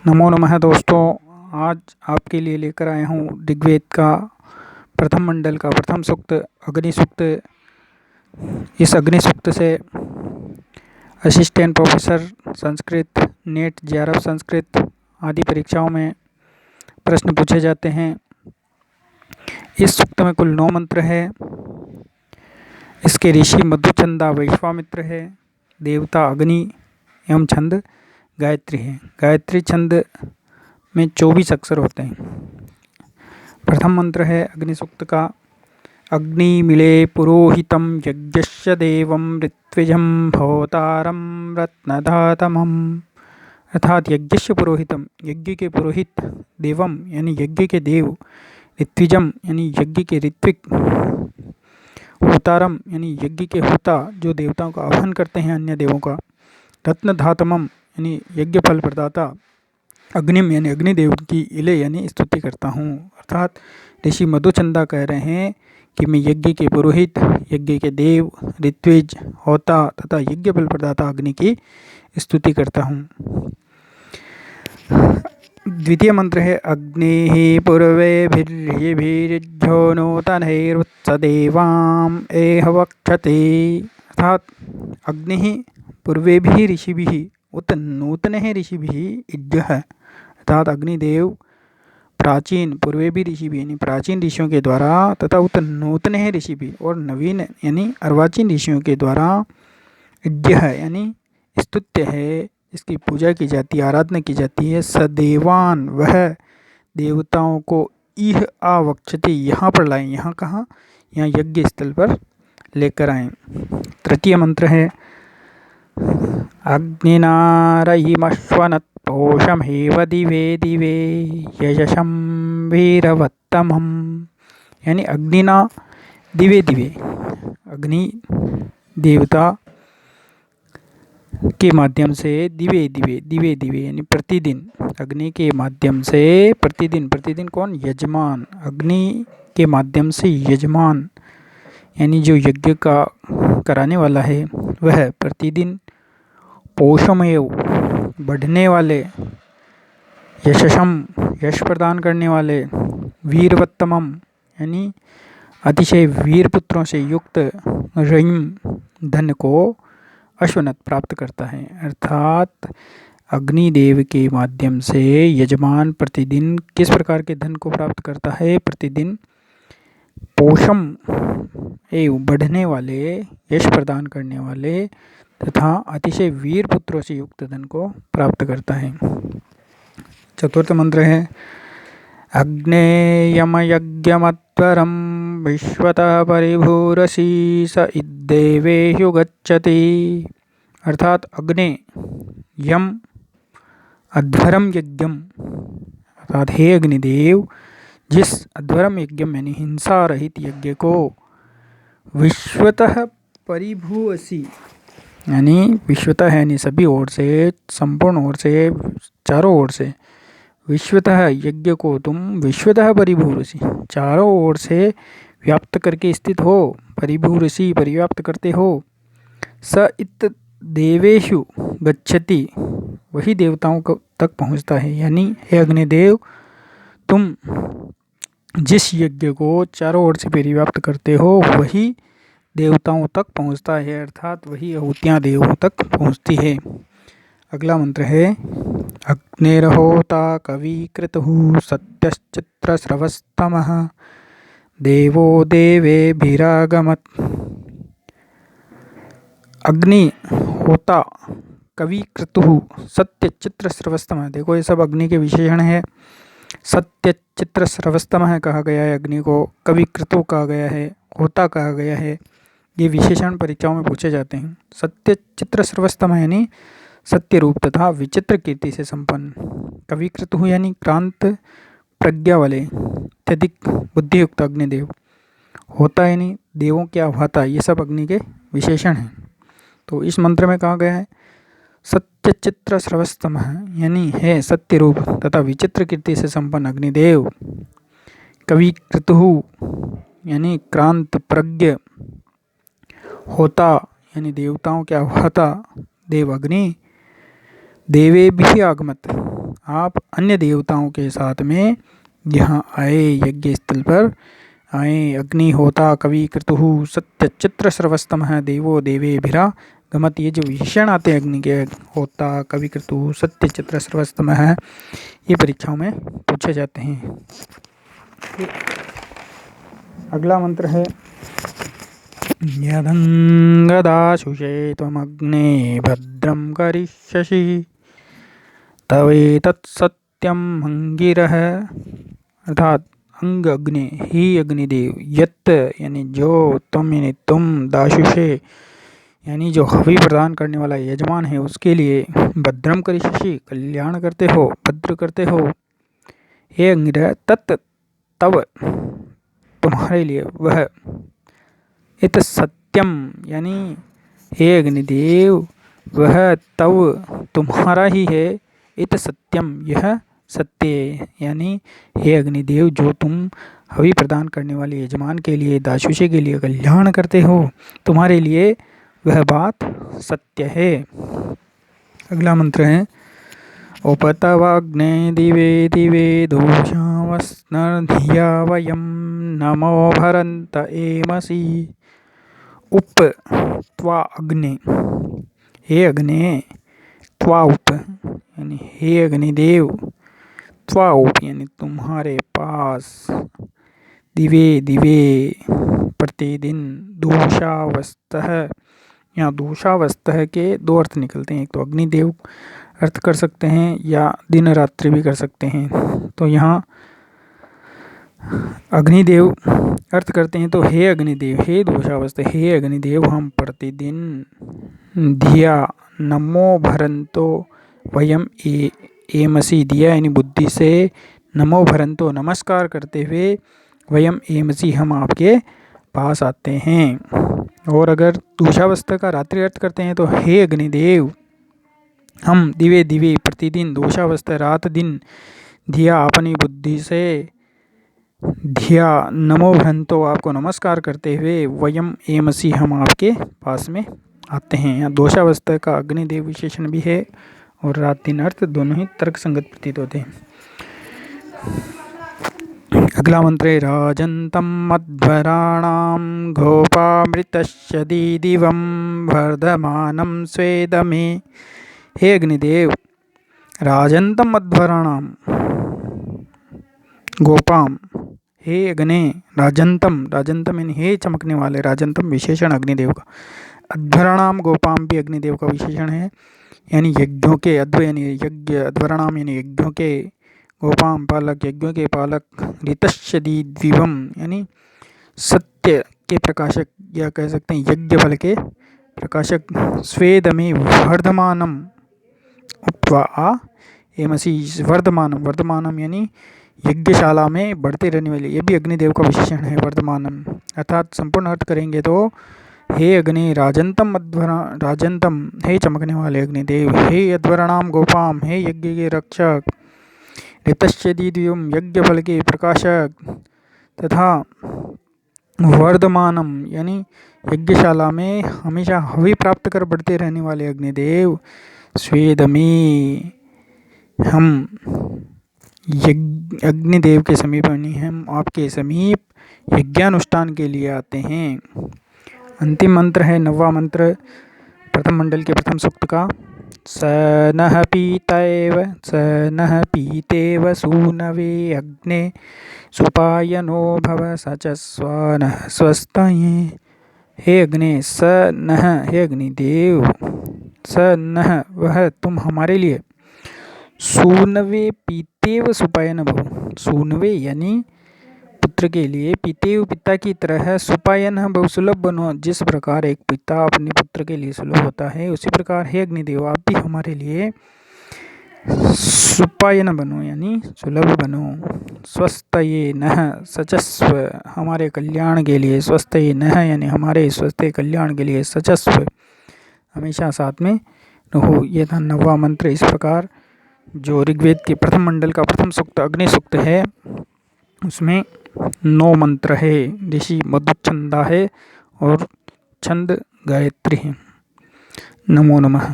नमो नमः दोस्तों। आज आपके लिए लेकर आया हूँ ऋग्वेद का प्रथम मंडल का प्रथम सूक्त अग्नि सूक्त। इस अग्नि सूक्त से assistant professor Sanskrit, net JRF Sanskrit आदि परीक्षाओं में प्रश्न पूछे जाते हैं। इस सूक्त में कुल 9 मंत्र है। इसके ऋषि मधुचंदा वैश्वामित्र है, देवता अग्नि एवं छंद गायत्री है। गायत्री छंद में 24 अक्षर होते हैं। प्रथम मंत्र है अग्नि सूक्त का, अग्नि मिले पुरोहितम यज्ञस्य देवम ऋत्विजम भवतारम रत्नधातमम। अर्थात यज्ञस्य पुरोहितम, यज्ञ के पुरोहित, देवम यानी यज्ञ के देव, ऋत्विजम यानी यज्ञ के ऋत्विक, होतारम यानी यज्ञ के होता जो देवताओं का आह्वान करते हैं अन्य देवों का, रत्नधातमम यानी यज्ञ फल प्रदाता, अग्निम यानी अग्निदेव की इले यानी स्तुति करता हूँ। अर्थात ऋषि मधुचंदा कह रहे हैं कि मैं यज्ञ के पुरोहित, यज्ञ के देव, ऋत्विज, होता तथा यज्ञ फल प्रदाता अग्नि की स्तुति करता हूँ। द्वितीय मंत्र है अग्निः पूर्वेभिर्यभिर्यो नूतनैर्वत्सदेवाम् एह वक्षते। अर्थात अग्निः पूर्वेभिः ऋषिभिः उत नूतनैः ऋषिभिः इज्यः। अर्थात अग्निदेव प्राचीन, पूर्वेभिः ऋषिभिः यानी प्राचीन ऋषियों के द्वारा, तथा उत नूतनैः ऋषिभिः और नवीन यानी अर्वाचीन ऋषियों के द्वारा, इज्यः यानी स्तुत्य है, इसकी पूजा की जाती है, आराधना की जाती है। सदेवान वह देवताओं को इह आवक्षति यहाँ पर लाएं। यहाँ कहाँ? यहाँ यज्ञ स्थल पर लेकर आएं। तृतीय मंत्र है अग्निनारयिमश्वनत्पोषमेव दिवे दिवे यशसं वीरवत्तमम्। यानी अग्निना दिवे दिवे, अग्नि देवता के माध्यम से दिवे दिवे, दिवे दिवे यानी प्रतिदिन, अग्नि के माध्यम से प्रतिदिन, प्रतिदिन कौन? यजमान, अग्नि के माध्यम से यजमान यानी जो यज्ञ का कराने वाला है वह प्रतिदिन पोषमेव बढ़ने वाले, यशसम यश प्रदान करने वाले, वीरवत्तमम यानी अतिशय वीर पुत्रों से युक्त, रयिम धन को अश्वनत प्राप्त करता है। अर्थात अग्निदेव के माध्यम से यजमान प्रतिदिन किस प्रकार के धन को प्राप्त करता है? प्रतिदिन पोषम एवं बढ़ने वाले, यश प्रदान करने वाले तथा अतिशय वीर पुत्रों से युक्त धन को प्राप्त करता है। चतुर्थ मंत्र है अग्नेयमयज्ञमत्वरं विश्वतः परिभूरसि स इद्देवेषु गच्छति। अर्थात अग्ने यम अध्वरम यज्ञम, अर्थात हे अग्निदेव, जिस अध्वरम यज्ञम यानी हिंसा रहित यज्ञ को विश्वतः परिभूअसि यानी विश्वतः यानी सभी ओर से, संपूर्ण ओर से, चारों ओर से, विश्वतः यज्ञ को तुम विश्वतः परिभूरसि चारों ओर से व्याप्त करके स्थित हो, परिभूरसि परिव्याप्त करते हो। स इत देवेषु गच्छति वही देवताओं तक पहुँचता है। यानी हे अग्निदेव, तुम जिस यज्ञ को चारों ओर से परिव्याप्त करते हो वही देवताओं तक पहुँचता है। अर्थात वही आहुतियाँ देवों तक पहुँचती है। अगला मंत्र है अग्निर्होता कविकृतुः सत्यश्चित्रस्रवस्तमः देवो देवेभिरागमत्। अग्नि होता कविकृतुः सत्यचित्रस्रवस्तमः। देखो ये सब अग्नि के विशेषण है। सत्यचित्रस्रवस्तमः कहा गया है अग्नि को, कविकृतु कहा गया है, होता कहा गया है। ये विशेषण परीक्षाओं में पूछे जाते हैं। सत्यचित्रस्रवस्तमः यानी सत्य रूप तथा विचित्र कीर्ति से संपन्न। कविकृतु यानी क्रांत प्रज्ञा वाले, अत्यधिक बुद्धियुक्त अग्निदेव। होता यानी देवों के आह्वाता। ये सब अग्नि के विशेषण हैं। तो इस मंत्र में कहा गया है सत्यचित्र स्रवस्तमः यानी है सत्य रूप तथा विचित्र कीर्ति से संपन्न अग्निदेव। कविकृतु यानी क्रांत प्रज्ञ, होता यानी देवताओं के आह्वाता देव अग्नि, देवेभिः आगमत् आप अन्य देवताओं के साथ में यहाँ आए, यज्ञ स्थल पर आए। अग्निहोता कवि क्रतुः सत्य चित्र सर्वस्तमः देवो देवेभिरा गमत। ये जो विशेषण आते हैं अग्नि के, होता, कवि क्रतुः, सत्य चित्र सर्वस्तमः, ये परीक्षाओं में पूछे जाते हैं। अगला मंत्र है यदंगदाशुषे त्वमग्ने भद्रं करिष्यसि तवेतत्सत्यं अंगिरः। अर्थात अंग अग्नि, ही अग्निदेव, यत् यानी जो, तुम यानी तुम, दाशुषे यानी जो हवि प्रदान करने वाला यजमान है उसके लिए, भद्रम करिष्यसि कल्याण करते हो, भद्र करते हो। हे अंगिरः तत् तव तुम्हारे लिए, वह, इत सत्यम यानी हे अग्निदेव वह तव तुम्हारा ही है, इत सत्यम यह सत्य यानी हे अग्निदेव जो तुम हवि प्रदान करने वाले यजमान के लिए, दाशुषे के लिए कल्याण करते हो, तुम्हारे लिए वह बात सत्य है। अगला मंत्र है उपतवाग्ने दिवे दिवे दोषावस्नर्धिया वयं नमो भरन्त एमसि। उप त्वा अग्नि, हे अग्नि, त्वा उप यानी हे अग्निदेव, त्वा उप यानी तुम्हारे पास, दिवे दिवे प्रतिदिन, दोषावस्तः, यहाँ दोषावस्तः के दो अर्थ निकलते हैं, एक तो अग्निदेव अर्थ कर सकते हैं या दिन रात्रि भी कर सकते हैं। तो यहाँ अग्निदेव अर्थ करते हैं तो हे अग्निदेव, हे दोषावस्था, हे अग्निदेव हम प्रतिदिन धिया नमो भरंतो वयम एमसी, दिया यानी बुद्धि से, नमो भरंतो नमस्कार करते हुए, वयम एमसी हम आपके पास आते हैं। और अगर दोषावस्था का रात्रि अर्थ करते हैं तो हे अग्निदेव हम दिवे दिवे प्रतिदिन, दोषावस्था रात दिन, धिया अपनी बुद्धि से, धिया नमो भ्रंतो आपको नमस्कार करते हुए, वयम एमसी हम आपके पास में आते हैं। यहाँ दोषावस्था का अग्निदेव विशेषण भी है और रात दिन अर्थ दोनों ही तर्क संगत प्रतीत होते हैं। अगला मंत्र है राजन्तं मध्वराणां गोपामृतस्य दिदिवं वर्धमानं स्वेदमे। हे अग्निदेव राजन्तं मध्वराणां गोपाम, हे अग्नि राजंतम, राजंतम यानी हे चमकने वाले, राजंतम विशेषण अग्निदेव का, अध्वराणाम गोपाम भी अग्निदेव का विशेषण है, यानी यज्ञों के, अध्व यानी यज्ञ, अध्वराणाम यानी यज्ञों के, गोपाम पालक, यज्ञों के पालक, ऋतस्य दिव्यम यानी सत्य के प्रकाशक, या कह सकते हैं यज्ञ फल के प्रकाशक, स्वेदमे वर्धमानम उप्त्वा आ एमसी, वर्धमानम, वर्धमानम यानी यज्ञशाला में बढ़ते रहने वाले, ये भी अग्निदेव का विशेषण है वर्धमानम। अर्थात संपूर्ण अर्थ करेंगे तो हे अग्नि राजंतम अध्वरा, राजंतम हे चमकने वाले अग्निदेव, हे अध्वराणाम गोपाम हे यज्ञ के रक्षक, ऋतस्य दिव्यम यज्ञ फल के प्रकाशक, तथा वर्धमानम यानी यज्ञशाला में हमेशा हवि प्राप्त कर बढ़ते रहने वाले अग्निदेव, स्वेदमी हम अग्निदेव के समीप नहीं, हम आपके समीप यज्ञानुष्ठान के लिए आते हैं। अंतिम मंत्र है नववा मंत्र प्रथम मंडल के प्रथम सूक्त का, स नः पीतैव स नः पीतेव सूनवे अग्ने सुपायनो भव स च स्वानः स्वस्तये। हे अग्नि स नः, हे अग्निदेव, स नः वह तुम हमारे लिए, सूनवे पीतेव सुपायन भव, सूनवे यानी पुत्र के लिए, पीतेव पिता की तरह, सुपायन बहु सुलभ बनो, जिस प्रकार एक पिता अपने पुत्र के लिए सुलभ होता है उसी प्रकार हे अग्निदेव आप भी हमारे लिए सुपायन बनो यानी सुलभ बनो। स्वस्थये नः सचस्व हमारे कल्याण के लिए, स्वस्थये नः यानी हमारे स्वस्थ कल्याण के लिए, सचस्व हमेशा साथ में रहो। यह था नववा मंत्र। इस प्रकार जो ऋग्वेद के प्रथम मंडल का प्रथम सूक्त अग्नि सूक्त है उसमें 9 मंत्र है, ऋषि मधुच्छंदा है और छंद गायत्री है। नमो नमः।